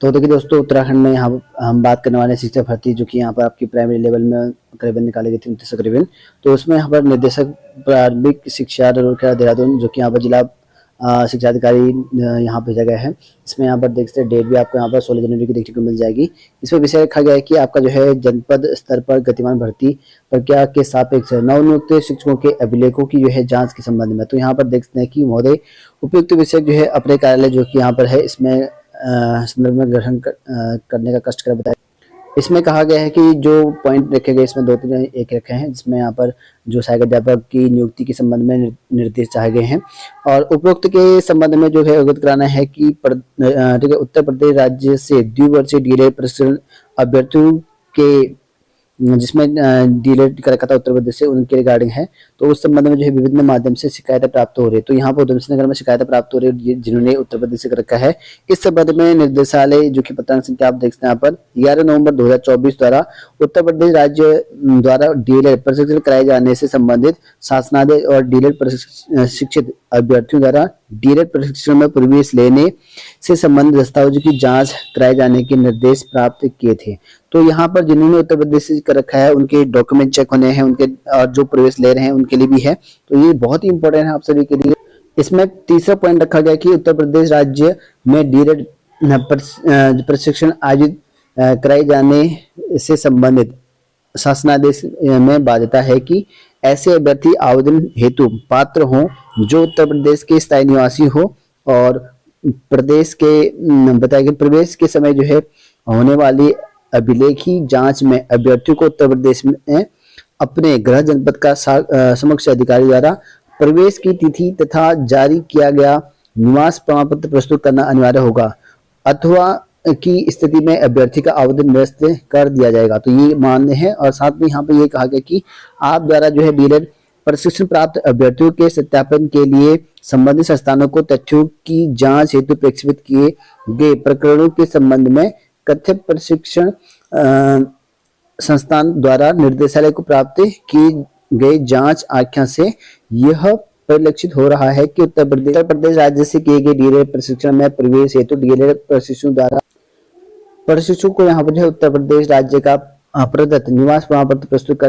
तो देखिए दोस्तों, उत्तराखंड में यहाँ हम बात करने वाले हैं शिक्षक भर्ती, जो कि यहाँ पर आपकी प्राइमरी लेवल में करीबन निकाली गई थी 29 करीबन। तो उसमें यहाँ पर निदेशक प्रारंभिक शिक्षा देहरादून, जो कि यहाँ पर जिला शिक्षा अधिकारी यहाँ भेजा गया है। इसमें यहाँ पर देख सकते हैं डेट भी आपको यहाँ पर 16 जनवरी की देखने को मिल जाएगी। इसमें विषय रखा गया है कि आपका जो है जनपद स्तर पर गतिमान भर्ती प्रक्रिया के सापेक्ष नवनियुक्त शिक्षकों के अभिलेखों की जो है जांच के संबंध में। तो यहाँ पर देख सकते हैं कि महोदय उपयुक्त विषय जो है अपने कार्यालय जो कि यहाँ पर है इसमें संदर्भ में ग्रहण करने का कष्ट कर बताया। इसमें कहा गया है कि जो पॉइंट रखे गए इसमें 2-3 एक रखे हैं, जिसमें यहाँ पर जो सहायक अध्यापक की नियुक्ति के संबंध में निर्देश चाहे गए हैं। और उपरोक्त के संबंध में जो है अवगत कराना है कि ठीक है, उत्तर प्रदेश राज्य से द्विवर्षीय डीएलएड प्रशिक्षण अभ्यर्थियों के जिसमें डीएलएड कर रखा था उत्तर प्रदेश से, उनके रिगार्डिंग है। तो उस संबंध में जो है विभिन्न माध्यम से शिकायतें प्राप्त हो रही है। तो यहाँ पर उधमसिंह नगर में शिकायतें प्राप्त हो रही है जिन्होंने उत्तर प्रदेश से कर रखा है। इस संबंध में निर्देशालय जो कि पत्रांक संख्या आप देखते हैं यहाँ पर 11 नवंबर 2024 द्वारा उत्तर प्रदेश राज्य द्वारा डीएलएड प्रशिक्षण कराए जाने से संबंधित शासनादेश और डीएलएड शिक्षित अभ्यर्थियों द्वारा डीएलएड प्रशिक्षण में प्रवेश लेने से संबंधित दस्तावेजों की जांच कराए जाने के निर्देश प्राप्त किए थे। तो यहाँ पर जिन्होंने उत्तर प्रदेश से कर रखा है उनके डॉक्यूमेंट चेक होने हैं, उनके और जो प्रवेश ले रहे हैं उनके लिए भी है। तो ये बहुत ही इंपॉर्टेंट है आप सभी के लिए। इसमें तीसरा पॉइंट रखा गया कि उत्तर प्रदेश राज्य में डीएलएड प्रशिक्षण आयोजित कराए जाने से संबंधित शासनादेश में बाध्यता है कि ऐसे अभ्यर्थी आवेदन हेतु पात्र हों जो उत्तर प्रदेश के स्थायी निवासी हो और प्रदेश के बताया गया प्रवेश के समय जो है होने वाली अभिलेखी जांच में अभ्यर्थियों को उत्तर प्रदेश में अपने गृह जनपद का समक्ष अधिकारी द्वारा प्रवेश की तिथि तथा जारी किया गया निवास प्रमाण पत्र प्रस्तुत करना अनिवार्य होगा, अथवा की स्थिति में अभ्यर्थी का आवेदन निरस्त कर दिया जाएगा। तो ये मान्य है। और साथ में यहाँ पे ये कहा गया कि आप द्वारा जो है डीएलएड प्रशिक्षण प्राप्त अभ्यर्थियों के सत्यापन के लिए संबंधित संस्थानों को तथ्यों की जांच हेतु प्रेक्षित किए गए प्रकरणों के संबंध में कथ्य प्रशिक्षण संस्थान द्वारा निर्देशालय को प्राप्त किए गए जांच आख्या से यह परिलक्षित हो रहा है कि उत्तर प्रदेश राज्य से किए गए डीएलएड प्रशिक्षण में प्रवेश हेतु डीएलएड प्रशिक्षण द्वारा प्रशिक्षु को यहाँ पर जो उत्तर प्रदेश राज्य का प्रदत्त निवास प्रमाण पत्र प्रस्तुत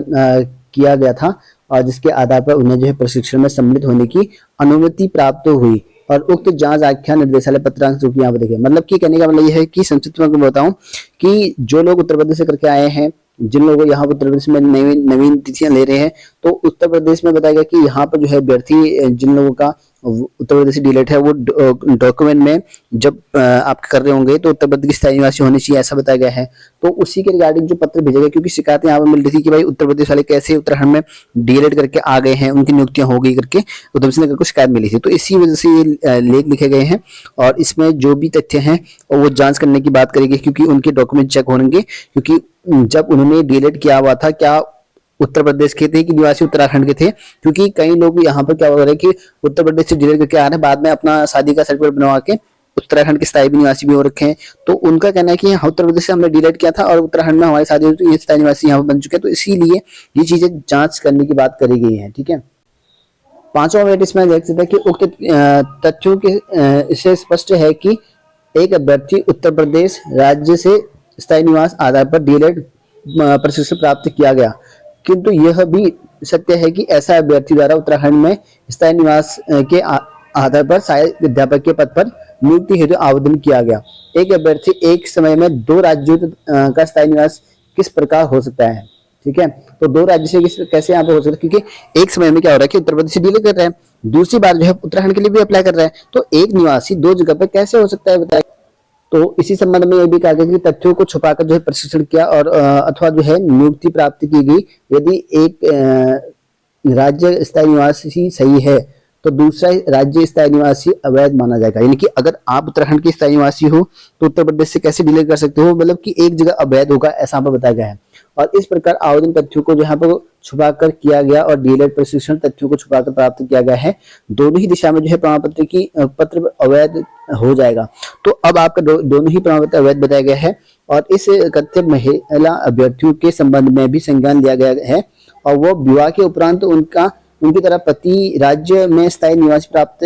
किया गया था और जिसके आधार पर उन्हें जो है प्रशिक्षण में सम्मिलित होने की अनुमति प्राप्त हुई। और उक्त जांच आख्या निर्देशालय पत्रांक जो कि यहाँ पर देखिए, मतलब कि कहने का मतलब यह है कि संक्षिप्त में बताऊं कि जो लोग उत्तर प्रदेश से करके आए हैं, जिन लोगों यहाँ पर उत्तर प्रदेश में नवीन तिथियां ले रहे हैं, तो उत्तर प्रदेश में बताया गया कि यहाँ पर जो है अभ्यर्थी जिन लोगों का उत्तर प्रदेश डीएलएड है वो डॉक्यूमेंट में जब आप कर रहे होंगे तो उत्तर प्रदेश की स्थायी निवासी होनी चाहिए, ऐसा बताया गया है। तो उसी के रिगार्डिंग जो पत्र भेजा गया, क्योंकि शिकायतें यहाँ पर मिल रही थी कि भाई उत्तर प्रदेश वाले कैसे उत्तराखंड में डीएलएड करके आ गए हैं, उनकी नियुक्तियां हो गई करके उधमसिंह नगर को शिकायत मिली थी। तो इसी वजह से ये लेख लिखे गए हैं और इसमें जो भी तथ्य हैं वो जांच करने की बात करेगी, क्योंकि उनके डॉक्यूमेंट चेक होंगे। क्योंकि जब उन्होंने डीएलएड किया हुआ था, क्या उत्तर प्रदेश के थे कि निवासी उत्तराखंड के थे? क्योंकि कई लोग यहाँ पर क्या हो रहा है कि उत्तर प्रदेश से डीएलएड करके आ रहे हैं, बाद में अपना शादी का सर्टिफिकेट बनवा के उत्तराखंड के स्थायी निवासी भी हो रखे हैं। तो उनका कहना है कि हाँ, उत्तर प्रदेश से हमने डीएलएड किया था और उत्तराखंड में हमारी शादी हुई तो ये स्थायी निवासी यहाँ पर बन चुके हैं। तो इसीलिए ये चीजें जांच करने की बात करी गई है। ठीक है, पांचवा पॉइंट इसमें देख सकते हैं कि उक्त तथ्यों के इससे स्पष्ट है कि एक अभ्यर्थी उत्तर प्रदेश राज्य से स्थायी निवास आधार पर डीएलएड प्रशिक्षण प्राप्त किया गया, किंतु यह भी सत्य है कि ऐसा अभ्यर्थी द्वारा उत्तराखंड में स्थायी निवास के आधार पर सहायक अध्यापक के पद पर नियुक्ति हेतु आवेदन किया गया। एक अभ्यर्थी एक समय में 2 राज्यों का स्थायी निवास किस प्रकार हो सकता है? ठीक है, तो 2 राज्य से कैसे यहाँ पे हो सकता है? क्योंकि एक समय में क्या हो रहा है कि उत्तर प्रदेश से डील कर रहे हैं, दूसरी बार जो है उत्तराखंड के लिए भी अप्लाई कर रहे हैं, तो एक निवासी 2 जगह पर कैसे हो सकता है बताइए। तो इसी संबंध में यह भी कहा गया कि तथ्यों को छुपाकर जो है प्रशिक्षण किया और अथवा जो है नियुक्ति प्राप्त की गई। यदि एक राज्य स्थायी निवासी सही है तो दूसरा राज्य स्थायी निवासी अवैध माना जाएगा। यानी कि अगर आप उत्तराखंड के स्थायी निवासी हो तो उत्तर प्रदेश से कैसे डील कर सकते हो, मतलब कि एक जगह अवैध होगा, ऐसा यहाँ पर बताया गया है। और इस प्रकार आवेदन तथ्यों को यहाँ पर छुपाकर किया गया और डीएलएड प्रशिक्षण तथ्यों को छुपाकर प्राप्त किया गया है। दोनों ही दिशा में जो है प्रमाण पत्र की पत्र अवैध हो जाएगा। तो अब आपका दोनों ही प्रमाण पत्र अवैध बताया गया है और इस कथ्य महिला अभ्यर्थियों के संबंध में भी संज्ञान लिया गया है और वो विवाह के उपरांत उनकी तरह पति राज्य में स्थायी निवास प्राप्त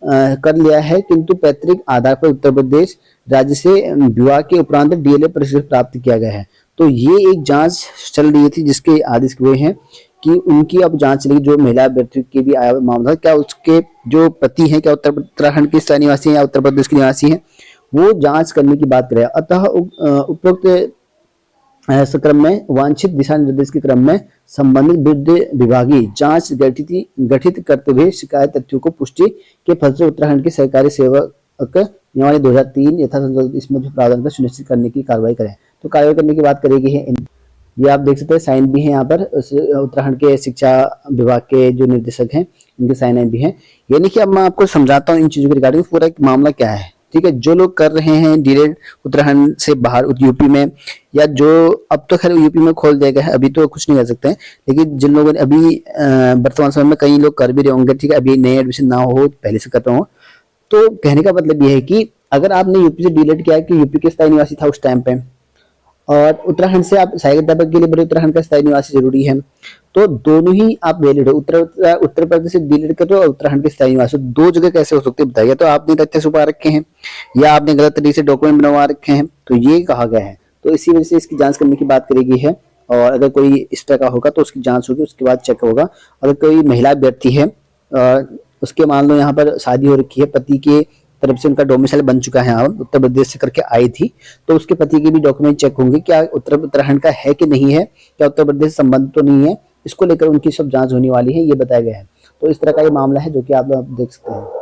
कर लिया है, किंतु पैतृक आधार पर उत्तर प्रदेश राज्य से विवाह के उपरांत डीएलएड प्रशिक्षण प्राप्त किया गया है। तो ये एक जांच चल रही थी जिसके आदेश हुए हैं कि उनकी अब जांच चलेगी। जो महिला अभ्यर्थी के भी आया मामला, क्या उसके जो पति हैं क्या उत्तराखंड के स्थायी निवासी हैं या उत्तर प्रदेश के निवासी हैं, वो जांच करने की बात करें। अतः उपरोक्त क्रम में वांछित दिशा निर्देश के क्रम में संबंधित विरुद्ध विभागीय जांच गठित करते हुए शिकायत तथ्यों को पुष्टि के फलस्वरूप उत्तराखंड के सरकारी सेवक नियमावली 2003 यथासंभव इसमें जो प्रावधान सुनिश्चित करने की कार्रवाई करें। तो कार्रवाई करने की बात करेगी है। ये आप देख सकते हैं साइन भी है यहाँ पर उत्तराखंड के शिक्षा विभाग के जो निदेशक हैं इनके साइन भी हैं। यानी कि अब मैं आपको समझाता हूँ इन चीजों के रिगार्डिंग पूरा एक मामला क्या है। ठीक है, जो लोग कर रहे हैं डीएलएड उत्तराखंड से बाहर यूपी में, या जो अब तो खैर यूपी में खोल दिया गया है, अभी तो कुछ नहीं कर सकते हैं, लेकिन जिन लोगों ने अभी वर्तमान समय में कई लोग कर भी रहे होंगे, ठीक है, अभी नए एडमिशन ना हो पहले से कर रहे हो, तो कहने का मतलब ये है कि अगर आपने यूपी से डीएलएड किया है कि यूपी के स्थायी निवासी था उस टाइम पे, और उत्तराखंड से आप सहायक अध्यापक के लिए बड़े उत्तराखंड का स्थायी निवासी जरूरी है, तो दोनों ही आप वैलिड हो। उत्तर प्रदेश से डीएलएड कर रहे हो, उत्तराखंड के स्थायी निवासी, दो जगह कैसे हो सकते हैं बताइए। तो आपने तथ्य छुपा रखे हैं या आपने गलत तरीके से डॉक्यूमेंट बनवा रखे हैं, तो ये कहा गया है। तो इसी वजह से इसकी जांच करने की बात करेगी है। और अगर कोई इस तरह का होगा तो उसकी जांच होगी, उसके बाद चेक होगा। अगर कोई महिला अभ्यर्थी है, उसके मान लो यहाँ पर शादी हो रखी है, पति के तरफ से उनका डोमिसाइल बन चुका है, यहाँ उत्तर प्रदेश से करके आई थी, तो उसके पति के भी डॉक्यूमेंट चेक होंगे, क्या उत्तराखंड का है कि नहीं है, क्या उत्तर प्रदेश से संबंध तो नहीं है, इसको लेकर उनकी सब जांच होने वाली है, ये बताया गया है। तो इस तरह का ये मामला है जो कि आप देख सकते हैं।